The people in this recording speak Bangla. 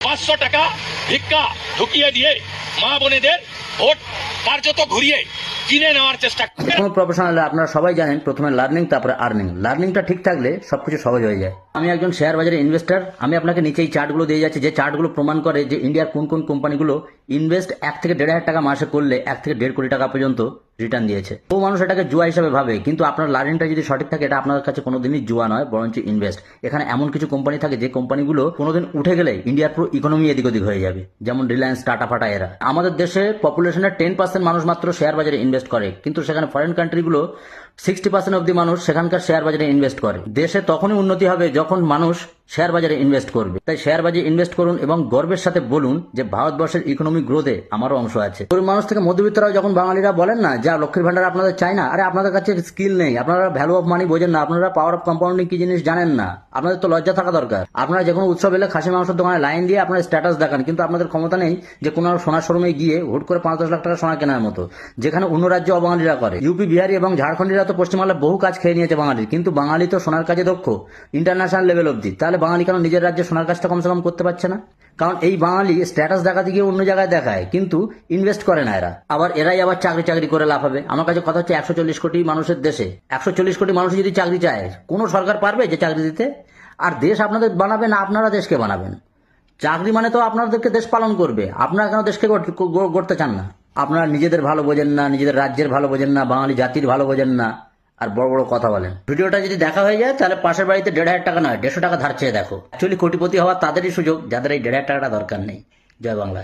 500 টাকা ভিক্ষা ঢুকিয়ে দিয়ে মা বোনেদের ভোট কার্যত ঘুরিয়ে কিনে নেওয়ার চেষ্টা। কোনো প্রফেশনালে আপনারা সবাই জানেন প্রথমে লার্নিং তারপরে আর্নিং। লার্নিংটা ঠিক থাকলে সবকিছু সহজ হয়ে যায়। আমি একজন শেয়ার বাজারে ইনভেস্টর। আমি আপনাকে নিচে এই চার্টগুলো দিয়ে যাচ্ছি, যে চার্টগুলো প্রমাণ করে যে ইন্ডিয়ার কোন কোন কোম্পানিগুলো ইনভেস্ট 1 থেকে 1.5 টাকা মাসে করলে 1 থেকে 1.5 কোটি টাকা পর্যন্ত রিটার্ন দিয়েছে। তো মানুষ এটাকে জুয়া হিসাবে ভাবে, কিন্তু আপনার লার্নিংটা যদি সঠিক থাকে এটা আপনার কাছে কোনোদিনই জুয়া নয়, বরঞ্চ ইনভেস্ট। এখানে এমন কিছু কোম্পানি থাকে যে কোম্পানিগুলো কোনোদিন উঠে গেলে ইন্ডিয়ার পুরো ইকোনমি এদিক ওদিক হয়ে যাবে, যেমন রিলায়েন্স, টাটা ফাটা এরা। আমাদের দেশে পপুলেশনের 10% মানুষ মাত্র শেয়ার বাজারে ইনভেস্ট করে, কিন্তু সেখানে ফরেন কান্ট্রিগুলো 60% অব্দি মানুষ সেখানকার শেয়ার বাজারে ইনভেস্ট করে। দেশে তখনই উন্নতি হবে যখন মানুষ শেয়ার বাজারে ইনভেস্ট করবে। তাই শেয়ার বাজারে ইনভেস্ট করুন এবং গর্বের সাথে বলুন যে ভারতবর্ষের ইকোনমিক গ্রোথে আমারও অংশ আছে। গরিব মানুষ থেকে মধ্যবিত্তরাও যখন বাঙালিরা বলেন না যা লক্ষ্মীর ভান্ডার আপনাদের চাই না, আরে আপনাদের কাছে স্কিল নেই, আপনারা ভ্যালু অফ মানি বোঝেন না, আপনারা পাওয়ার অফ কম্পাউন্ডিং কি জিনিস জানেন না, আপনাদের তো লজ্জা থাকা দরকার। আপনারা যে কোনো উৎসব এলে খাসি মাংসের দোকানে লাইন দিয়ে আপনার স্ট্যাটাস দেখান, কিন্তু আপনাদের ক্ষমতা নেই যে কোনো সোনার শোরুমে গিয়ে হুট করে 5-10 লাখ টাকা সোনা কেনার মতো, যেখানে অন্য রাজ্য অবাঙালিরা করে। ইউপি, বিহারি এবং ঝাড়খণ্ডীরা তো পশ্চিমবাংলায় বহু কাজ খেয়ে নিয়েছে বাঙালির, কিন্তু বাঙালি তো সোনার কাজে দক্ষ ইন্টারন্যাশনাল লেভেল অব্দি। তাহলে বাঙালি কেন নিজের রাজ্যে সোনার কাজটা কমসে কম করতে পারছে না? কারণ এই বাঙালি স্ট্যাটাস দেখাতে গিয়ে অন্য জায়গায় দেখায়, কিন্তু ইনভেস্ট করে না এরা। এরাই আবার চাকরি করে লাফাবে। আমার কাছে কথা হচ্ছে 140 কোটি মানুষের দেশে 140 কোটি মানুষ যদি চাকরি চায়, কোনো সরকার পারবে যে চাকরি দিতে? আর দেশ আপনাদের বানাবে না আপনারা দেশকে বানাবেন? চাকরি মানে তো আপনাদেরকে দেশ পালন করবে, আপনারা কেন দেশকে গড়তে চান না? আপনারা নিজেদের ভালো বোঝেন না, নিজেদের রাজ্যের ভালো বোঝেন না, বাঙালি জাতির ভালো বোঝেন না, আর বড় বড় কথা বলেন। ভিডিওটা যদি দেখা হয়ে যায় তাহলে পাশের বাড়িতে 1.5 টাকা নয় 150 টাকা ধার চেয়ে দেখো। অ্যাকচুয়ালি কোটিপতি হওয়া তাদেরই সুযোগ যাদের এই 1.5 টাকাটা দরকার নেই। জয় বাংলা।